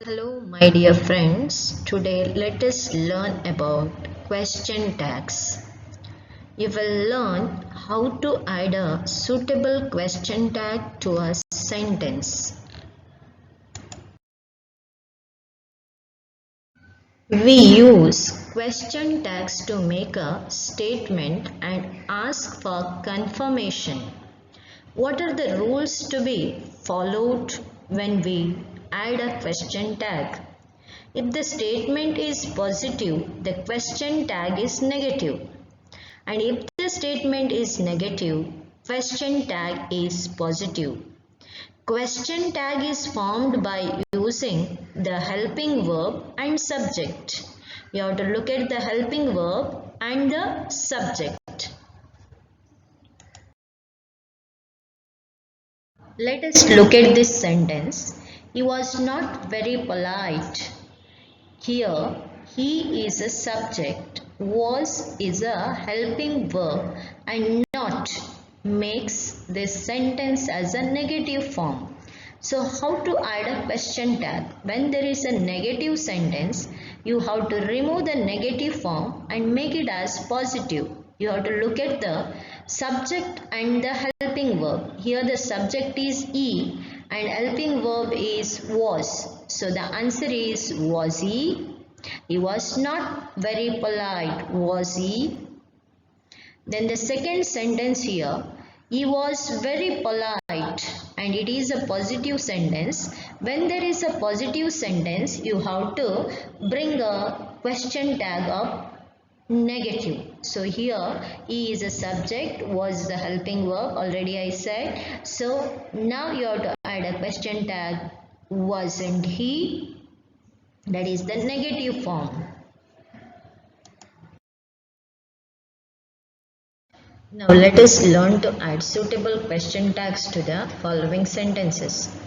Hello, my dear friends. Today, let us learn about question tags. You will learn how to add a suitable question tag to a sentence. We use question tags to make a statement and ask for confirmation. What are the rules to be followed when we add a question tag? If the statement is positive, the question tag is negative. And if the statement is negative, question tag is positive. Question tag is formed by using the helping verb and subject. You have to look at the helping verb and the subject. Let us look at this sentence. He was not very polite. Here, he is a subject, was is a helping verb, and not makes this sentence as a negative form. So, how to add a question tag? When there is a negative sentence, you have to remove the negative form and make it as positive. You have to look at the subject and the helping verb. Here the subject is he and helping verb is was. So the answer is was he? He was not very polite, was he? Then the second sentence here, he was very polite and it is a positive sentence. When there is a positive sentence, you have to bring a question tag up negative. So here he is a subject, was the helping verb, already I said. So now you have to add a question tag, wasn't he? That is the negative form. Now let us learn to add suitable question tags to the following sentences.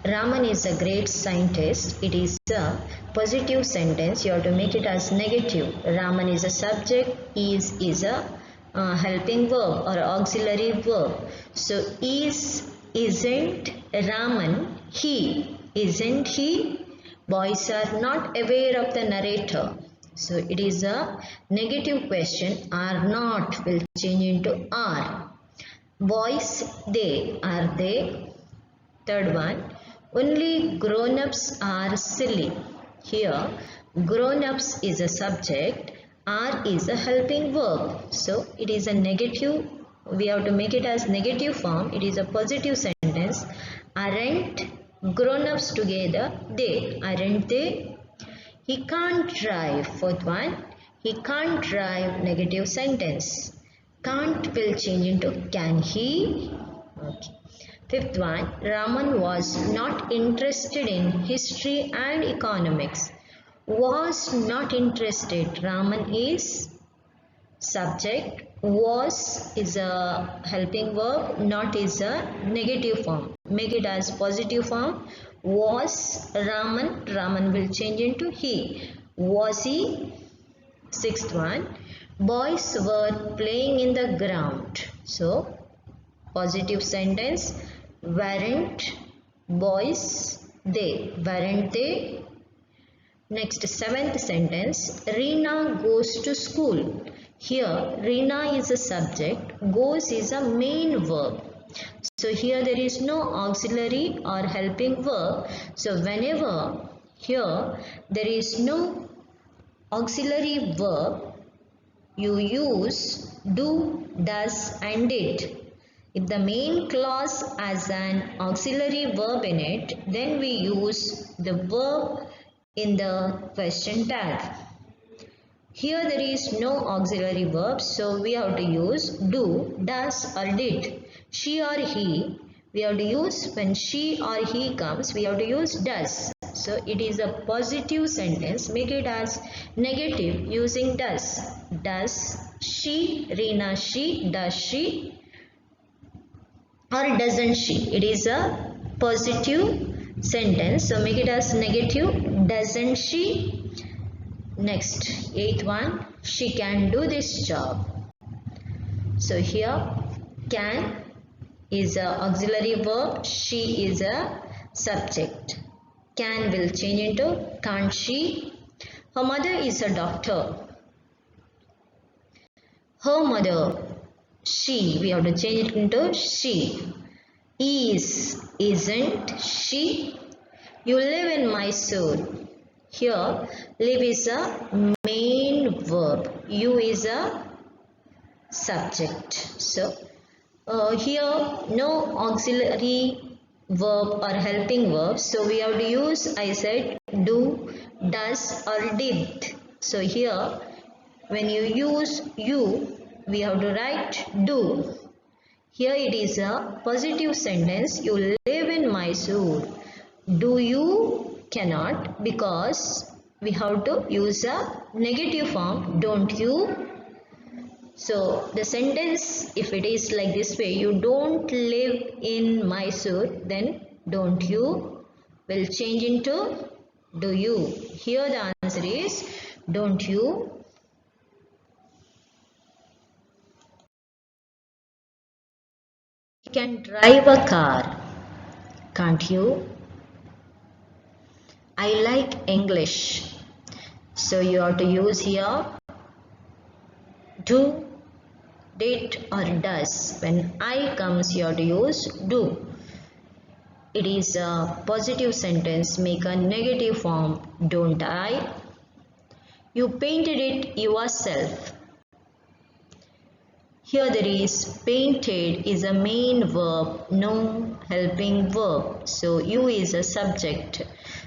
Raman is a great scientist. It is a positive sentence. You have to make it as negative. Raman is a subject. Is a helping verb or auxiliary verb. So isn't Raman he? Isn't he? Boys are not aware of the narrator. So it is a negative question. Are not will change into are. Boys are they? Third one, only grown-ups are silly. Here, grown-ups is a subject, are is a helping verb. So it is a negative. We have to make it as negative form. It is a positive sentence. Aren't grown-ups together? They. Aren't they? He can't drive. Fourth one, he can't drive. Negative sentence. Can't will change into can he? Okay. Fifth one, Raman was not interested in history and economics. Was not interested. Raman is subject. Was is a helping verb. Not is a negative form. Make it as positive form. Was Raman. Raman will change into he. Was he? Sixth one, boys were playing in the ground. So, positive sentence. Weren't boys they? Weren't they? Next, seventh sentence. Reena goes to school. Here, Reena is a subject. Goes is a main verb. So, here there is no auxiliary or helping verb. So, whenever here there is no auxiliary verb, you use do, does and did. If the main clause has an auxiliary verb in it, then we use the verb in the question tag. Here there is no auxiliary verb, so we have to use do, does or did. She or he, we have to use when she or he comes, we have to use does. So it is a positive sentence. Make it as negative using does. Does she, Reena she, does she or doesn't she? It is a positive sentence. So make it as negative. Doesn't she? Next, eighth one, she can do this job. So here can is a auxiliary verb. She is a subject. Can will change into can't she. Her mother is a doctor. Her mother, she, we have to change it into she. Is, isn't she? You live in Mysore. Here, live is a main verb. You is a subject. So, here no auxiliary verb or helping verb. So, we have to use, I said, do, does or did. So, here when you use you, we have to write do. Here it is a positive sentence. You live in Mysore. Do you? Cannot, because we have to use a negative form. Don't you? So the sentence, if it is like this way, you don't live in Mysore, then don't you will change into do you. Here the answer is don't you. You can drive a car, can't you? I like English. So you have to use here do, did or does. When I comes, you have to use do. It is a positive sentence. Make a negative form. Don't I? You painted it yourself. Here there is painted is a main verb, no helping verb. So you is a subject.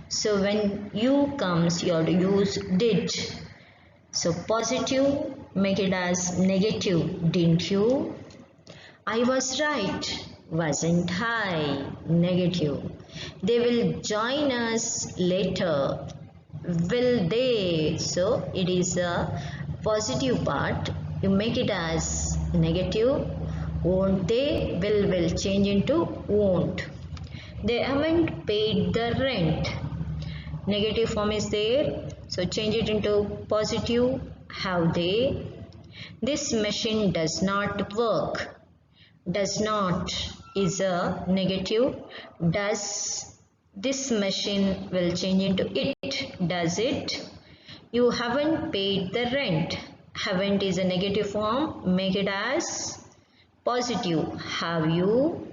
So when you comes, you have to use did. So positive, make it as negative. Didn't you? I was right, wasn't I? Negative. They will join us later. Will they? So it is a positive part. You make it as negative. Won't they? Will change into won't. They haven't paid the rent. Negative form is there. So change it into positive. Have they? This machine does not work. Does not is a negative. Does this machine will change into it. Does it? You haven't paid the rent. Haven't is a negative form. Make it as positive. Have you?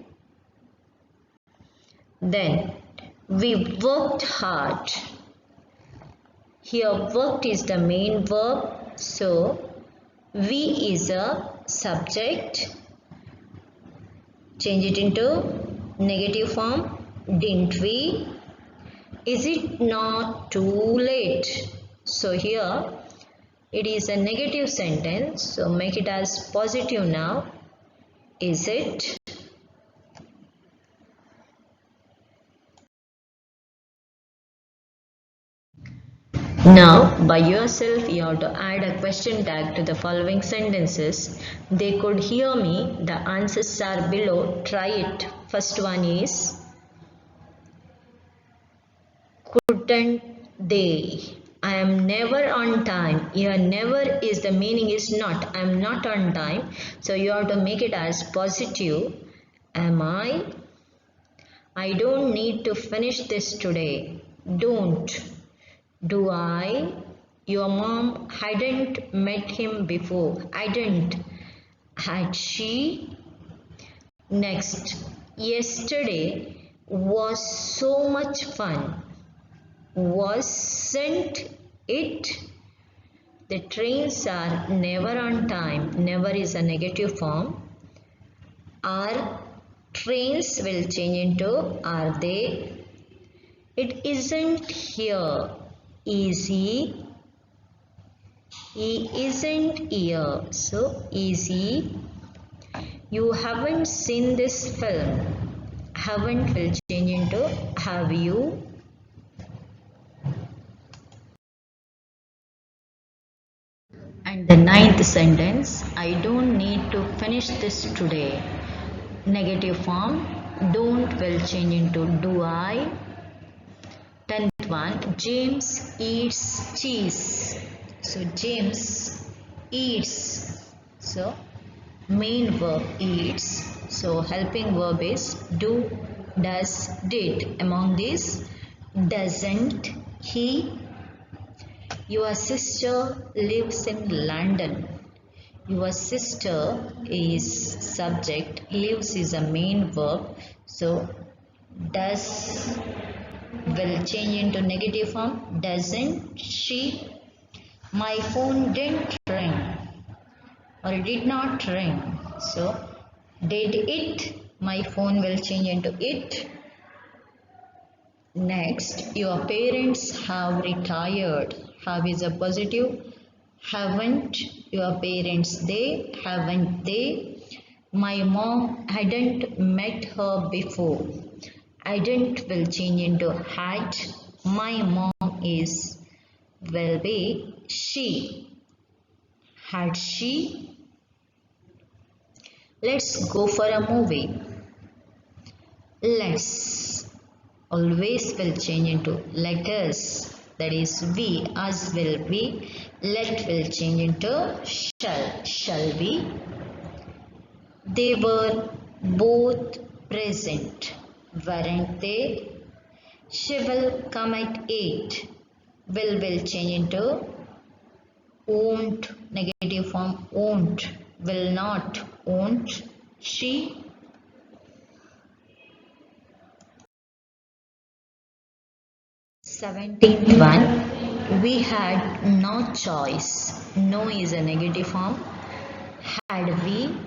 Then we worked hard. Here worked is the main verb. So we is a subject. Change it into negative form. Didn't we? Is it not too late? So here it is a negative sentence. So make it as positive now. Is it? Now, by yourself, you have to add a question tag to the following sentences. They could hear me. The answers are below. Try it. First one is, couldn't they? I am never on time. Here, never is the meaning is not. I am not on time. So, you have to make it as positive. Am I? I don't need to finish this today. Don't. Do I? Your mom hadn't met him before. I didn't. Had she? Next. Yesterday was so much fun. Wasn't it? The trains are never on time. Never is a negative form. Are trains will change into are they? It isn't here. Is he? He isn't here. So, is he? You haven't seen this film. Haven't will change into have you? And the ninth sentence, I don't need to finish this today. Negative form, don't will change into do I? 10th one, James eats cheese. So James eats. So main verb eats. So helping verb is do, does, did. Among these, Doesn't he? Your sister lives in London. Your sister is subject, lives is a main verb. So does will change into negative form. Doesn't she? My phone didn't ring or did not ring. So did it? My phone will change into it. Next, your parents have retired. Have is a positive. Haven't your parents they? Haven't they? My mom hadn't met her before. I didn't will change into had. My mom is will be she. Had she? Let's go for a movie. Let's always will change into let us. That is we. Us will be. Let will change into shall. Shall we? They were both present, weren't they? She will come at 8. Will change into won't, negative form won't, will not, won't she? 17th one, we had no choice. No is a negative form. Had we?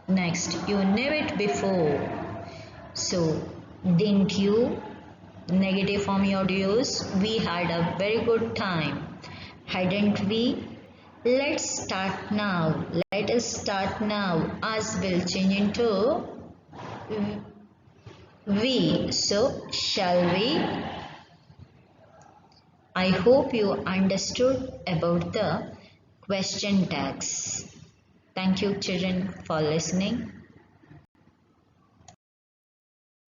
Next, you knew it before. So, didn't you? Negative form you have to use. We had a very good time. Hadn't we? Let's start now. Let us start now. Us will change into we. So, shall we? I hope you understood about the question tags. Thank you, children, for listening.